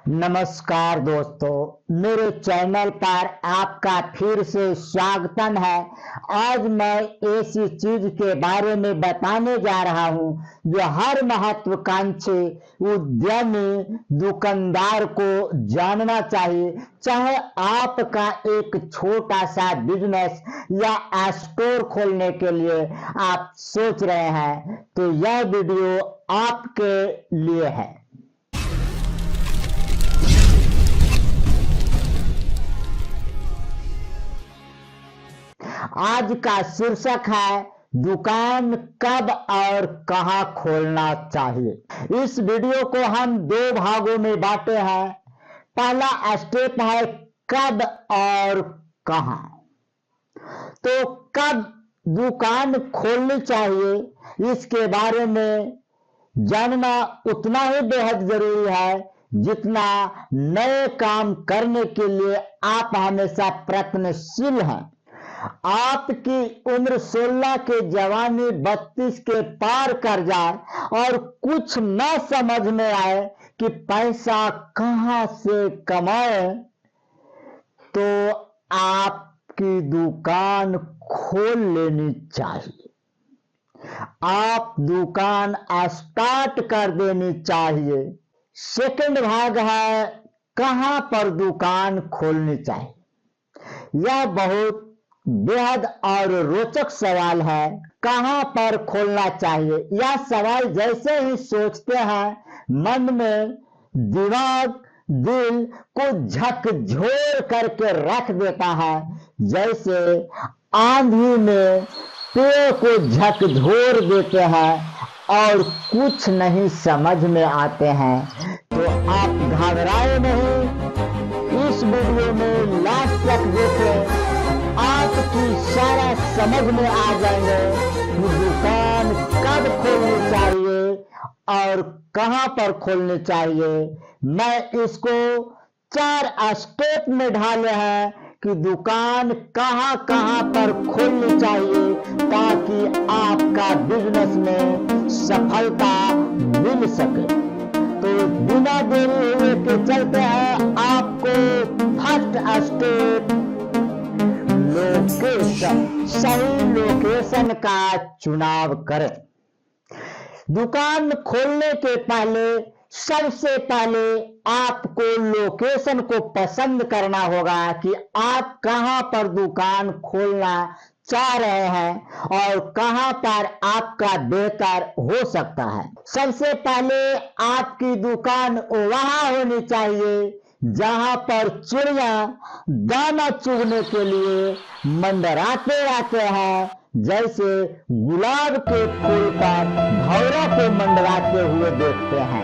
नमस्कार दोस्तों, मेरे चैनल पर आपका फिर से स्वागतम है। आज मैं ऐसी चीज के बारे में बताने जा रहा हूं जो हर महत्वाकांक्षी उद्यमी दुकानदार को जानना चाहिए। चाहे आपका एक छोटा सा बिजनेस या स्टोर खोलने के लिए आप सोच रहे हैं तो यह वीडियो आपके लिए है। आज का शीर्षक है दुकान कब और कहां खोलना चाहिए। इस वीडियो को हम दो भागों में बांटे हैं। पहला स्टेप है कब और कहां। तो कब दुकान खोलनी चाहिए इसके बारे में जानना उतना ही बेहद जरूरी है जितना नए काम करने के लिए आप हमेशा प्रयत्नशील हैं। आपकी उम्र 16 के जवानी 32 के पार कर जाए और कुछ न समझ में आए कि पैसा कहां से कमाए तो आपकी दुकान खोल लेनी चाहिए। आप दुकान स्टार्ट कर देनी चाहिए। सेकंड भाग है कहां पर दुकान खोलनी चाहिए। यह बहुत बेहद और रोचक सवाल है। कहां पर खोलना चाहिए यह सवाल जैसे ही सोचते हैं मन में दिल को झकझोर करके रख देता है, जैसे आंधी में पेड़ को झकझोर देते हैं और कुछ नहीं समझ में आते हैं। तो आप घबराए नहीं, इस वीडियो में लास्ट तक देखें, आपकी सारा समझ में आ जाएंगे कि दुकान कब खोलनी चाहिए और कहां पर खोलनी चाहिए। मैं इसको 4 स्टेप में ढाले हैं कि दुकान कहां कहां पर खोलनी चाहिए ताकि आपका बिजनेस में सफलता मिल सके। तो बिना देरी हुए के चलते हैं आपको फर्स्ट स्टेप लोकेशन। सही लोकेशन का चुनाव करें। दुकान खोलने के पहले सबसे पहले आपको लोकेशन को पसंद करना होगा कि आप कहां पर दुकान खोलना चाह रहे हैं और कहां पर आपका बेहतर हो सकता है। सबसे पहले आपकी दुकान वहां होनी चाहिए जहां पर चिड़िया दाना चुगने के लिए मंडराते रहते हैं, जैसे गुलाब के फूल पर भौरा को मंडराते हुए देखते हैं।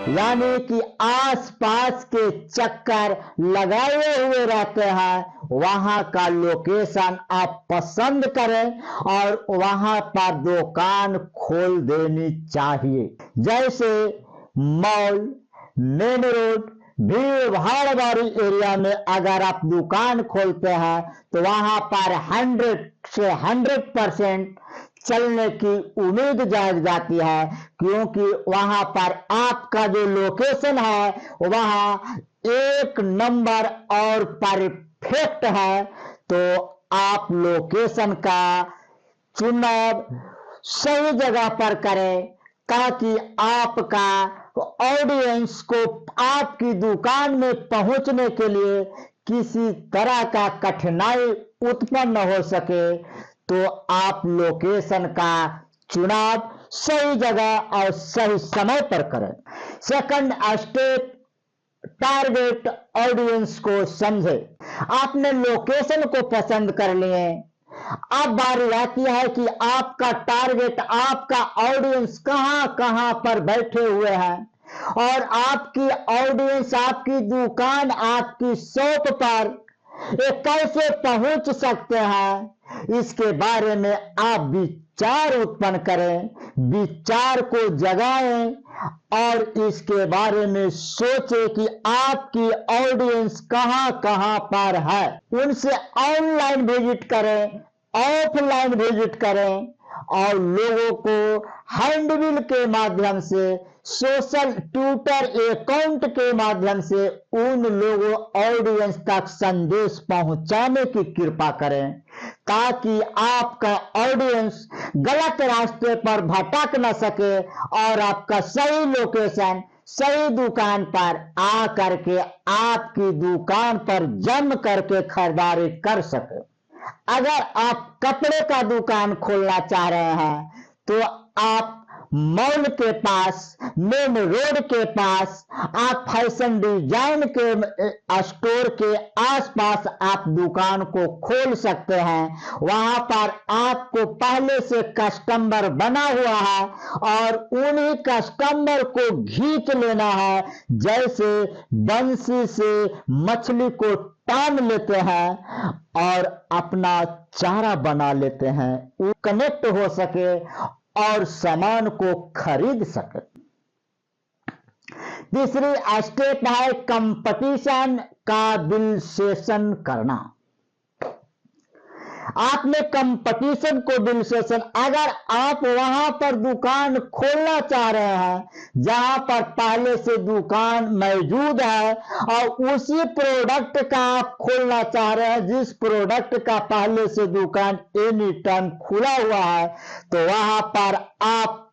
यानी कि आसपास के चक्कर लगाए हुए रहते हैं। वहां का लोकेशन आप पसंद करें और वहां पर दुकान खोल देनी चाहिए। जैसे मॉल, मेन रोड, भीड़ भाड़ वाली एरिया में अगर आप दुकान खोलते हैं तो वहां पर 100 से 100% चलने की उम्मीद जाग जाती है, क्योंकि वहां पर आपका जो लोकेशन है वहां एक नंबर और परफेक्ट है। तो आप लोकेशन का चुनाव सही जगह पर करें ताकि आपका ऑडियंस को आपकी दुकान में पहुंचने के लिए किसी तरह का कठिनाई उत्पन्न हो सके। तो आप लोकेशन का चुनाव सही जगह और सही समय पर करें। सेकंड स्टेप टारगेट ऑडियंस को समझे। आपने लोकेशन को पसंद कर लिए, अब बारी आती है कि आपका टारगेट, आपका ऑडियंस कहां कहां पर बैठे हुए हैं और आपकी ऑडियंस आपकी दुकान, आपकी शॉप पर ये कैसे पहुंच सकते हैं। इसके बारे में आप विचार उत्पन्न करें, विचार को जगाएं और इसके बारे में सोचें कि आपकी ऑडियंस कहां कहां पर है। उनसे ऑनलाइन विजिट करें, ऑफलाइन विजिट करें और लोगों को हैंडबिल के माध्यम से, सोशल ट्विटर अकाउंट के माध्यम से उन लोगों ऑडियंस तक संदेश पहुंचाने की कृपा करें, ताकि आपका ऑडियंस गलत रास्ते पर भटक न सके और आपका सही लोकेशन, सही दुकान पर आ करके आपकी दुकान पर जम करके खरीदारी कर सके। अगर आप कपड़े का दुकान खोलना चाह रहे हैं तो आप मॉल के पास, मेन रोड के पास, आप फैशन डिजाइन के स्टोर के आसपास आप दुकान को खोल सकते हैं। वहां पर आपको पहले से कस्टमर बना हुआ है और उन्हीं कस्टमर को खींच लेना है, जैसे बंसी से मछली को टान लेते हैं और अपना चारा बना लेते हैं, वो कनेक्ट हो सके और सामान को खरीद सके। तीसरी स्टेप है कंपटीशन का विश्लेषण करना। आपने कंपटीशन को विश्लेषण, अगर आप वहां पर दुकान खोलना चाह रहे हैं जहां पर पहले से दुकान मौजूद है और उसी प्रोडक्ट का आप खोलना चाह रहे हैं जिस प्रोडक्ट का पहले से दुकान एनी टाइम खुला हुआ है, तो वहां पर आप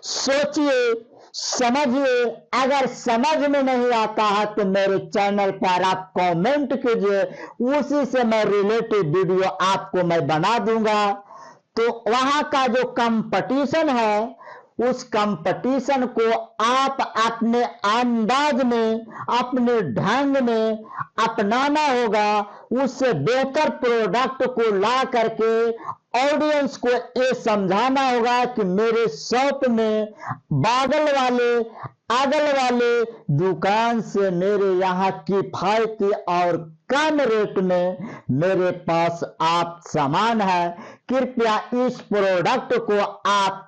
सोचिए, समझिए। अगर समझ में नहीं आता है तो मेरे चैनल पर आप कमेंट कीजिए, उसी से मैं रिलेटेड वीडियो आपको मैं बना दूंगा। तो वहां का जो कंपटीशन है, उस कंपटीशन को आप अपने अंदाज में, अपने ढंग में अपनाना होगा। उससे बेहतर प्रोडक्ट को ला करके ऑडियंस को ये समझाना होगा कि मेरे शॉप में बगल वाले, अगल वाले दुकान से मेरे यहाँ किफायती और कम रेट में मेरे पास आप सामान है, कृपया इस प्रोडक्ट को आप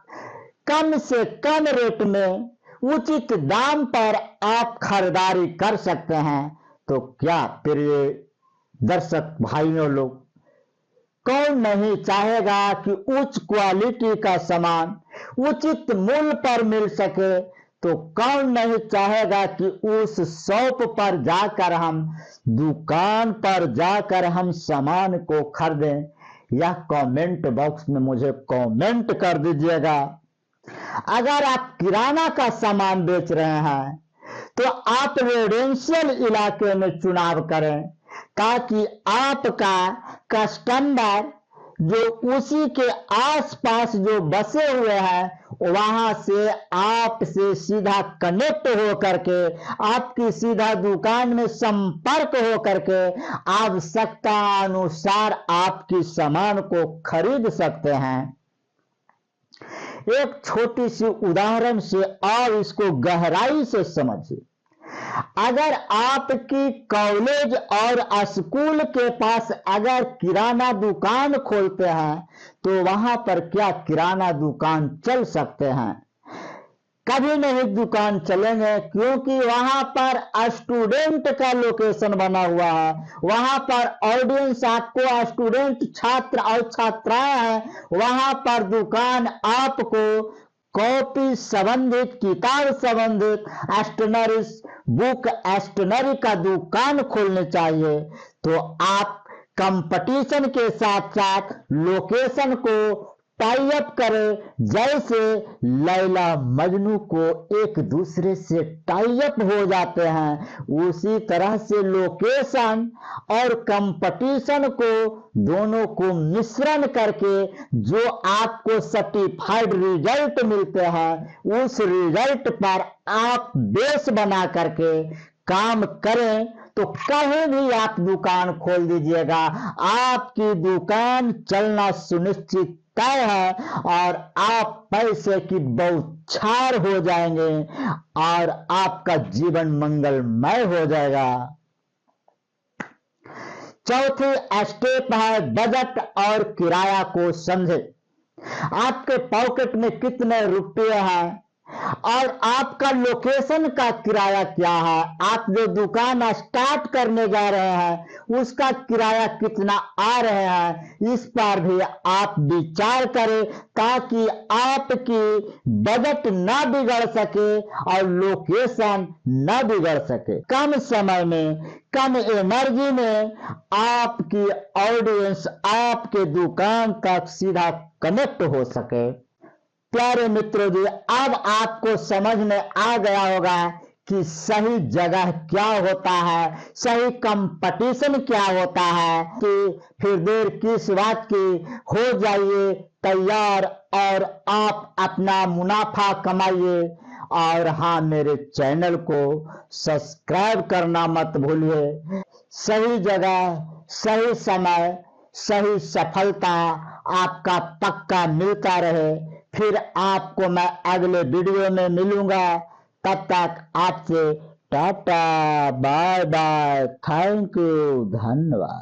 कम से कम रेट में उचित दाम पर आप खरीदारी कर सकते हैं। तो क्या प्रिय दर्शक भाइयों लोग, कौन नहीं चाहेगा कि उच्च क्वालिटी का सामान उचित मूल्य पर मिल सके? तो कौन नहीं चाहेगा कि उस शॉप पर जाकर, हम दुकान पर जाकर हम सामान को खरीदें? यह कमेंट बॉक्स में मुझे कमेंट कर दीजिएगा। अगर आप किराना का सामान बेच रहे हैं तो आप रेजिडेंशियल इलाके में चुनाव करें, ताकि आपका कस्टमर जो उसी के आसपास जो बसे हुए हैं वहां से आपसे सीधा कनेक्ट हो करके, आपकी सीधा दुकान में संपर्क हो करके आवश्यकता अनुसार आपकी सामान को खरीद सकते हैं। एक छोटी सी उदाहरण से और इसको गहराई से समझिए। अगर आपकी कॉलेज और स्कूल के पास अगर किराना दुकान खोलते हैं तो वहां पर क्या किराना दुकान चल सकते हैं? कभी नहीं दुकान चलेंगे, क्योंकि वहां पर स्टूडेंट का लोकेशन बना हुआ है। वहां पर ऑडियंस आपको स्टूडेंट, छात्र और छात्राएं हैं। वहां पर दुकान आपको कॉपी संबंधित, किताब संबंधित, स्टेशनरी, बुक स्टेशनरी का दुकान खोलने चाहिए। तो आप कंपटीशन के साथ साथ लोकेशन को टाई अप करें, जैसे लैला मजनू को एक दूसरे से टाई अप हो जाते हैं, उसी तरह से लोकेशन और कंपटीशन को दोनों को मिश्रण करके जो आपको सर्टिफाइड रिजल्ट मिलते हैं, उस रिजल्ट पर आप बेस बना करके काम करें। तो कहीं भी आप दुकान खोल दीजिएगा, आपकी दुकान चलना सुनिश्चित तय है और आप पैसे की बौछार हो जाएंगे और आपका जीवन मंगलमय हो जाएगा। चौथी स्टेप है बजट और किराया को समझे। आपके पॉकेट में कितने रुपये हैं, और आपका लोकेशन का किराया क्या है, आप जो दुकान स्टार्ट करने जा रहे हैं उसका किराया कितना आ रहे हैं, इस पर भी आप विचार करें ताकि आपकी बजट ना बिगड़ सके और लोकेशन ना बिगड़ सके। कम समय में, कम एनर्जी में आपकी ऑडियंस आपके दुकान तक सीधा कनेक्ट हो सके। प्यारे मित्रों जी, अब आपको समझ में आ गया होगा कि सही जगह क्या होता है, सही कंपटीशन क्या होता है। कि फिर देर किस बात की, हो जाइए तैयार और आप अपना मुनाफा कमाइए। और हाँ, मेरे चैनल को सब्सक्राइब करना मत भूलिए। सही जगह, सही समय, सही सफलता आपका पक्का मिलता रहे। फिर आपको मैं अगले वीडियो में मिलूंगा। तब तक आपसे tata, bye bye, thank you, धन्यवाद।